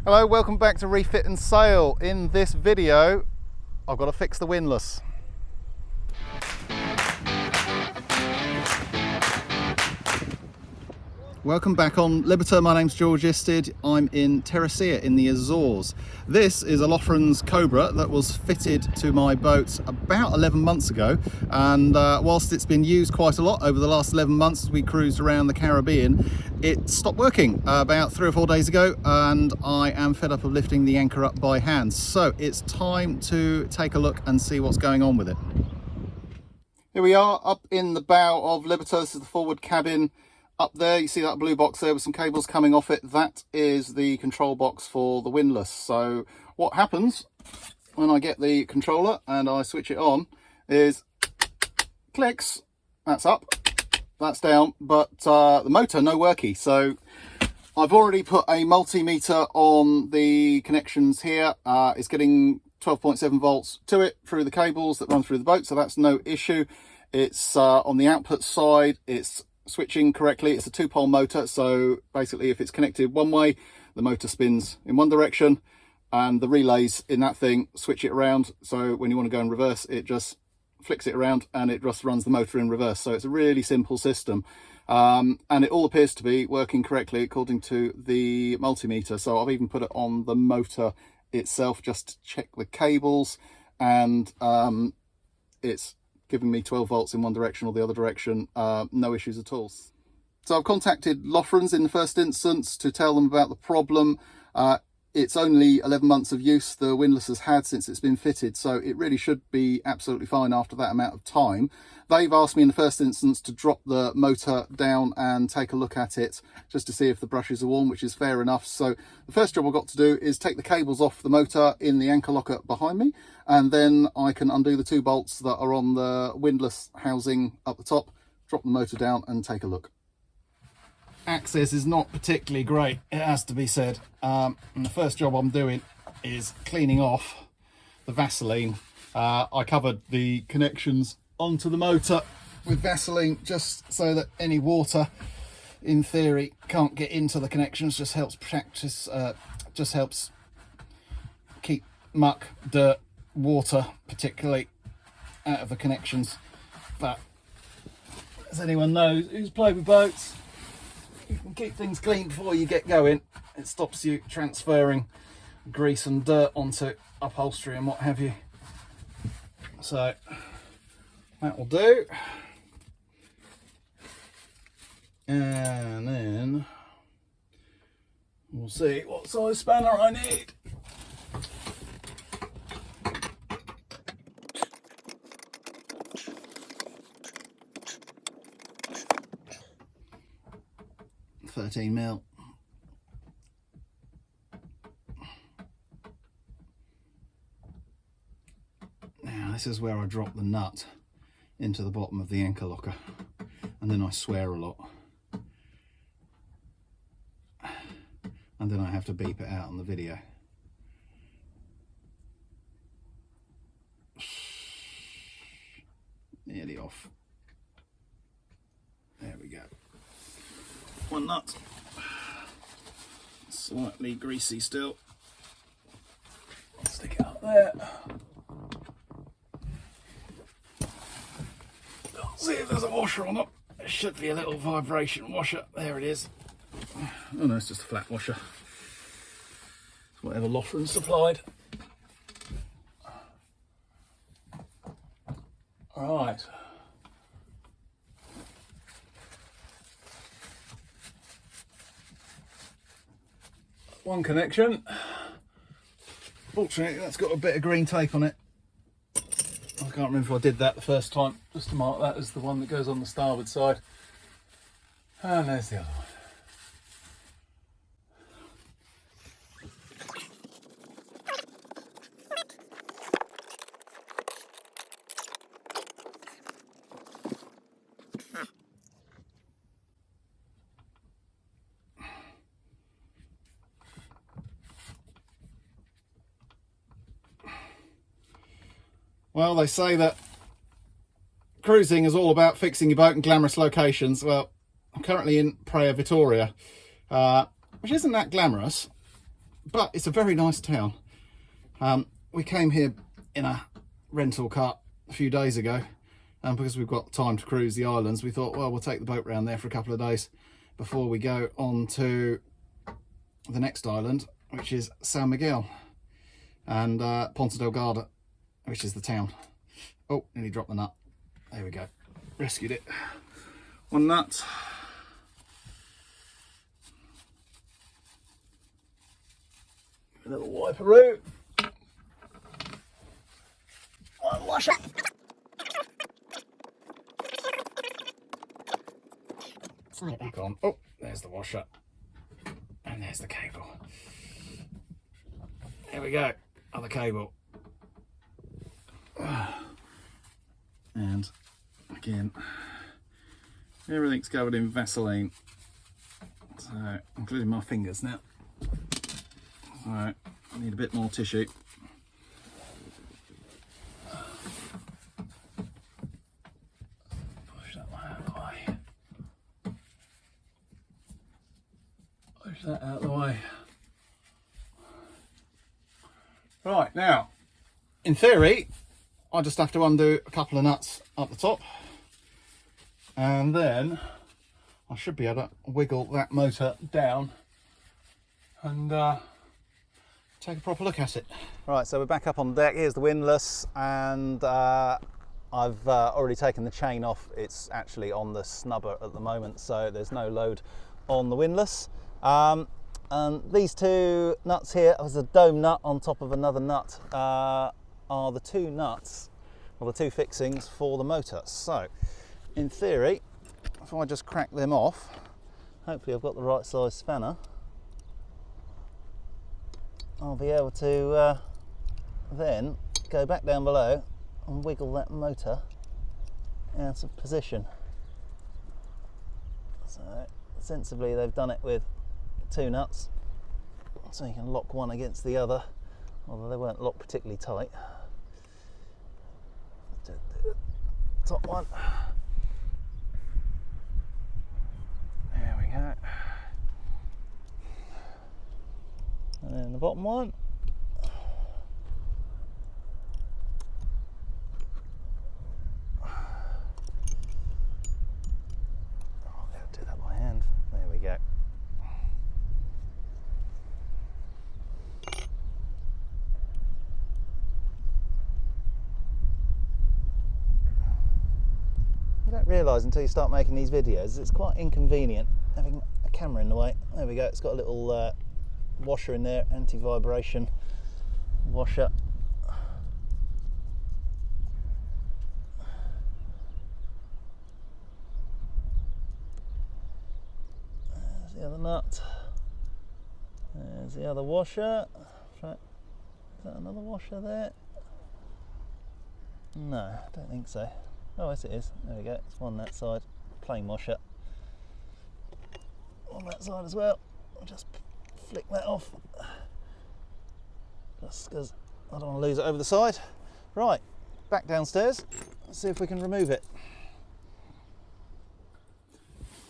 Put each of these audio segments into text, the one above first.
Hello, welcome back to Refit and Sail. In this video, I've got to fix the windlass. Welcome back on Libertor. My name's George Istid. I'm in Terracea in the Azores. This is a Lofrans Cobra that was fitted to my boat about 11 months ago, and whilst it's been used quite a lot over the last 11 months as we cruised around the Caribbean, it stopped working about 3 or 4 days ago, and I am fed up of lifting the anchor up by hand. So it's time to take a look and see what's going on with it. Here we are up in the bow of Libertor. This is the forward cabin. Up there, you see that blue box there with some cables coming off it. That is the control box for the windlass. So what happens when I get the controller and I switch it on is clicks, that's up, that's down, but the motor no worky. So I've already put a multimeter on the connections here. It's getting 12.7 volts to it through the cables that run through the boat, so that's no issue. It's on the output side, it's switching correctly. It's a 2-pole motor, so basically if it's connected one way, the motor spins in one direction, and the relays in that thing switch it around, so when you want to go in reverse, it just flicks it around and it just runs the motor in reverse. So it's a really simple system, and it all appears to be working correctly according to the multimeter. So I've even put it on the motor itself just to check the cables, and it's giving me 12 volts in one direction or the other direction, no issues at all. So I've contacted Lofrans in the first instance to tell them about the problem. It's only 11 months of use the windlass has had since it's been fitted, so it really should be absolutely fine after that amount of time. They've asked me in the first instance to drop the motor down and take a look at it just to see if the brushes are warm, which is fair enough. So the first job I've got to do is take the cables off the motor in the anchor locker behind me, and then I can undo the 2 bolts that are on the windlass housing up the top, drop the motor down and take a look. Access is not particularly great, it has to be said, and the first job I'm doing is cleaning off the Vaseline. I covered the connections onto the motor with Vaseline just so that any water in theory can't get into the connections. Just helps practice, just helps keep muck, dirt, water particularly out of the connections. But as anyone knows who's played with boats, you can keep things clean before you get going. It stops you transferring grease and dirt onto upholstery and what have you. So that will do. And then we'll see what size spanner I need. $13 mil. Now this is where I drop the nut into the bottom of the anchor locker, and then I swear a lot, and then I have to beep it out on the video. Nearly off. There we go. One nut, slightly greasy still. I'll stick it up there. See if there's a washer or not. There should be a little vibration washer. There it is. Oh no, it's just a flat washer. It's whatever Lofrans supplied. Alright. One connection. Fortunately, that's got a bit of green tape on it. I can't remember if I did that the first time, just to mark that as the one that goes on the starboard side. And there's the other one. Well, they say that cruising is all about fixing your boat in glamorous locations. Well, I'm currently in Praia Vitoria, which isn't that glamorous, but it's a very nice town. We came here in a rental car a few days ago, and because we've got time to cruise the islands, we thought, well, we'll take the boat round there for a couple of days before we go on to the next island, which is San Miguel, and Ponta Delgada, which is the town. Oh, nearly dropped the nut. There we go. Rescued it. One nut. A little wiperoo. One washer. Gone. Oh, there's the washer. And there's the cable. There we go. Other cable. And again, everything's covered in Vaseline. So, including my fingers now. So, I need a bit more tissue. Push that one out of the way. Push that out of the way. Right, now, in theory, I just have to undo a couple of nuts up the top, and then I should be able to wiggle that motor down and take a proper look at it. Right, so we're back up on deck. Here's the windlass, and I've already taken the chain off. It's actually on the snubber at the moment, so there's no load on the windlass. And these two nuts here, as a dome nut on top of another nut, are the two nuts, or the two fixings for the motor. So, in theory, if I just crack them off, hopefully I've got the right size spanner, I'll be able to then go back down below and wiggle that motor out of position. So, sensibly they've done it with two nuts, so you can lock one against the other, although they weren't locked particularly tight. Top one. There we go. And then the bottom one. I'll be able to do that by hand. There we go. You don't realise until you start making these videos, it's quite inconvenient having a camera in the way. There we go, it's got a little washer in there, anti-vibration washer. There's the other nut. There's the other washer. Is that another washer there? No, I don't think so. Oh, yes it is. There we go. It's one that side. Plain washer. On that side as well. I'll just flick that off. Just because I don't want to lose it over the side. Right, back downstairs. Let's see if we can remove it.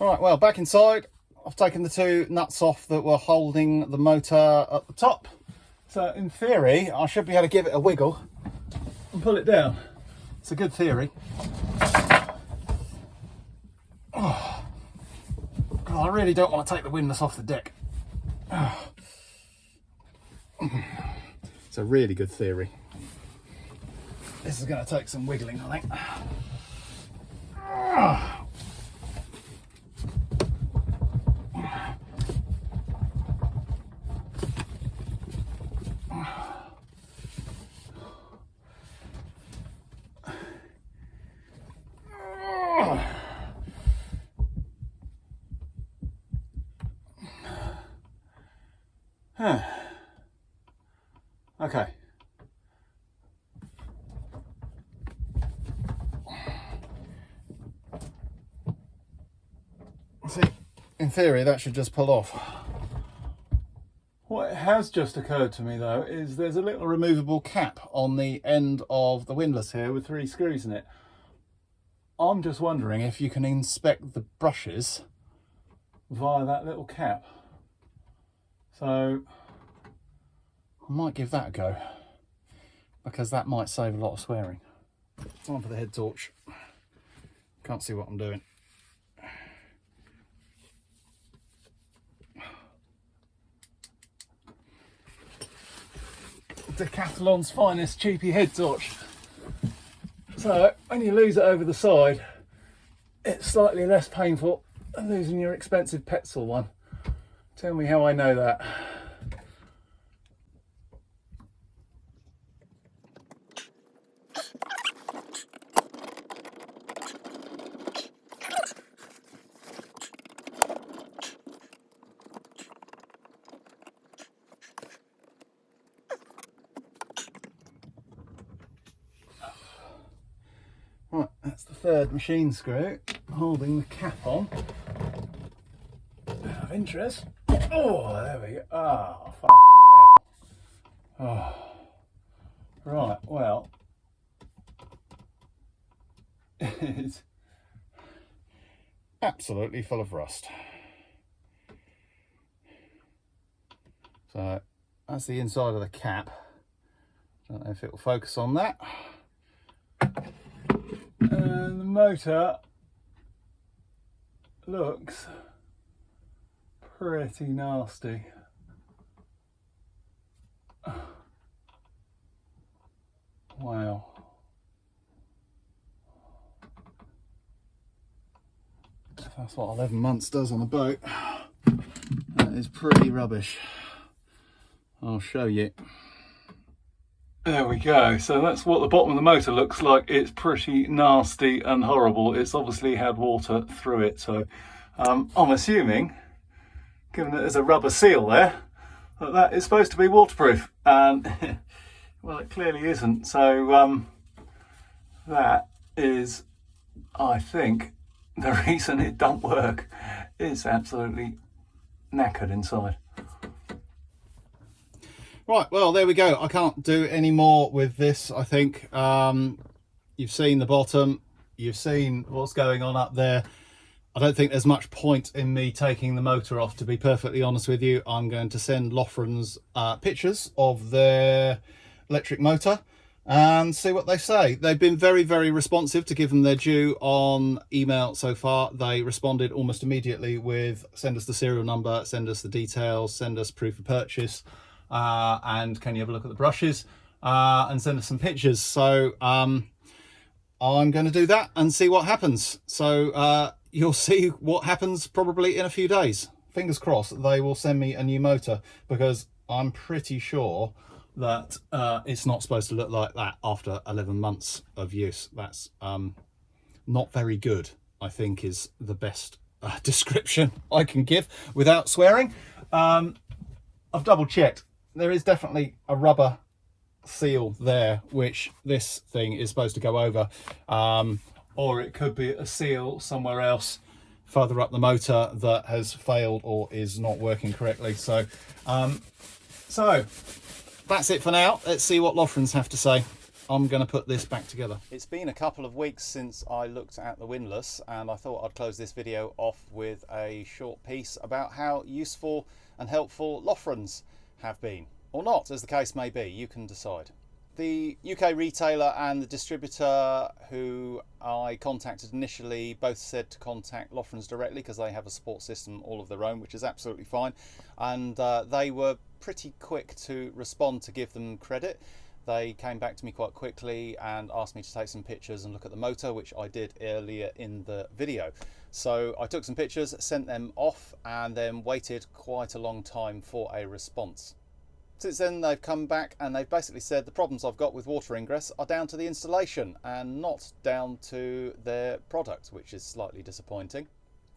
Alright, well, back inside. I've taken the two nuts off that were holding the motor at the top. So in theory, I should be able to give it a wiggle and pull it down. It's a good theory. Oh, God, I really don't want to take the windlass off the deck. Oh. It's a really good theory. This is going to take some wiggling, I think. Oh. Okay. See, in theory that should just pull off. What has just occurred to me though is there's a little removable cap on the end of the windlass here with 3 screws in it. I'm just wondering if you can inspect the brushes via that little cap. So I might give that a go, because that might save a lot of swearing. Time for the head torch. Can't see what I'm doing. Decathlon's finest cheapy head torch. So when you lose it over the side, it's slightly less painful than losing your expensive Petzl one. Tell me how I know that. Right, that's the third machine screw holding the cap on. Out of interest. Oh, there we go. Oh, fucking hell. Oh. Right, well, it's absolutely full of rust. So that's the inside of the cap. Don't know if it will focus on that. And the motor looks pretty nasty. Wow. That's what 11 months does on a boat. That is pretty rubbish. I'll show you. There we go. So that's what the bottom of the motor looks like. It's pretty nasty and horrible. It's obviously had water through it. So I'm assuming, given that there's a rubber seal there, that is supposed to be waterproof. And well, it clearly isn't. So that is, I think, the reason it don't work. It's absolutely knackered inside. Right, well, there we go. I can't do any more with this, I think. You've seen the bottom. You've seen what's going on up there. I don't think there's much point in me taking the motor off, to be perfectly honest with you. I'm going to send Lofrans pictures of their electric motor and see what they say. They've been very, very responsive, to give them their due, on email so far. They responded almost immediately with send us the serial number, send us the details, send us proof of purchase. And can you have a look at the brushes and send us some pictures. So I'm going to do that and see what happens. So you'll see what happens probably in a few days. Fingers crossed they will send me a new motor, because I'm pretty sure that it's not supposed to look like that after 11 months of use. That's not very good, I think, is the best description I can give without swearing. I've double checked. There is definitely a rubber seal there, which this thing is supposed to go over, or it could be a seal somewhere else further up the motor that has failed or is not working correctly. So that's it for now. Let's see what Lofrans have to say. I'm going to put this back together. It's been a couple of weeks since I looked at the Windlass, and I thought I'd close this video off with a short piece about how useful and helpful Lofrans have been, or not, as the case may be. You can decide. The UK retailer and the distributor who I contacted initially both said to contact Lofrans directly, because they have a support system all of their own, which is absolutely fine. And they were pretty quick to respond, to give them credit. They came back to me quite quickly and asked me to take some pictures and look at the motor, which I did earlier in the video. So I took some pictures, sent them off, and then waited quite a long time for a response. Since then they've come back and they've basically said the problems I've got with water ingress are down to the installation and not down to their product, which is slightly disappointing.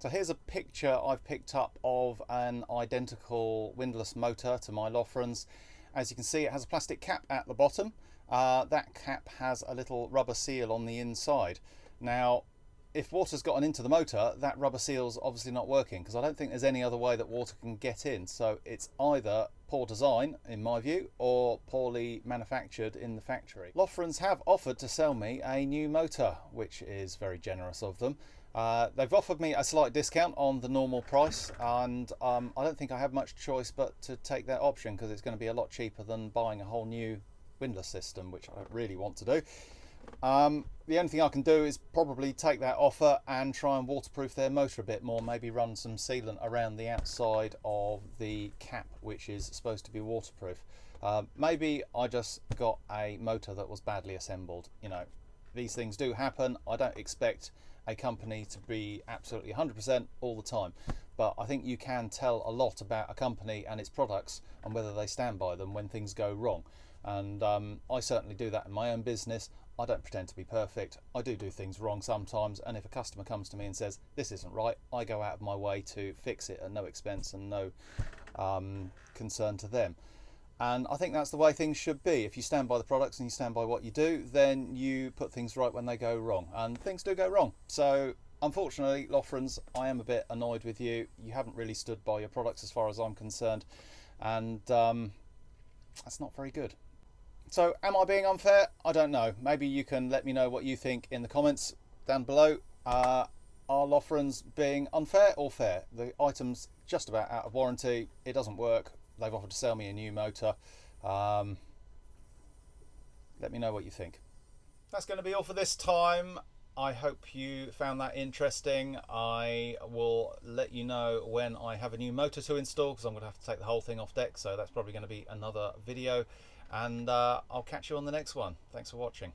So here's a picture I've picked up of an identical Windlass motor to my Lofrans. As you can see, it has a plastic cap at the bottom. That cap has a little rubber seal on the inside. Now, if water's gotten into the motor, that rubber seal's obviously not working, because I don't think there's any other way that water can get in. So it's either poor design, in my view, or poorly manufactured in the factory. Lofrans have offered to sell me a new motor, which is very generous of them. They've offered me a slight discount on the normal price, and I don't think I have much choice but to take that option, because it's going to be a lot cheaper than buying a whole new windlass system, which I don't really want to do. The only thing I can do is probably take that offer and try and waterproof their motor a bit more, maybe run some sealant around the outside of the cap, which is supposed to be waterproof. Maybe I just got a motor that was badly assembled. You know, these things do happen. I don't expect a company to be absolutely 100% all the time, but I think you can tell a lot about a company and its products and whether they stand by them when things go wrong. And I certainly do that in my own business. I don't pretend to be perfect. I do things wrong sometimes, and if a customer comes to me and says this isn't right, I go out of my way to fix it at no expense and no concern to them. And I think that's the way things should be. If you stand by the products and you stand by what you do, then you put things right when they go wrong, and things do go wrong. So unfortunately, Lofrans, I am a bit annoyed with you. You haven't really stood by your products as far as I'm concerned, and that's not very good. So am I being unfair? I don't know. Maybe you can let me know what you think in the comments down below. Are Lofrans being unfair or fair? The item's just about out of warranty. It doesn't work. They've offered to sell me a new motor. Let me know what you think. That's going to be all for this time. I hope you found that interesting. I will let you know when I have a new motor to install, because I'm going to have to take the whole thing off deck, so that's probably going to be another video. And I'll catch you on the next one. Thanks for watching.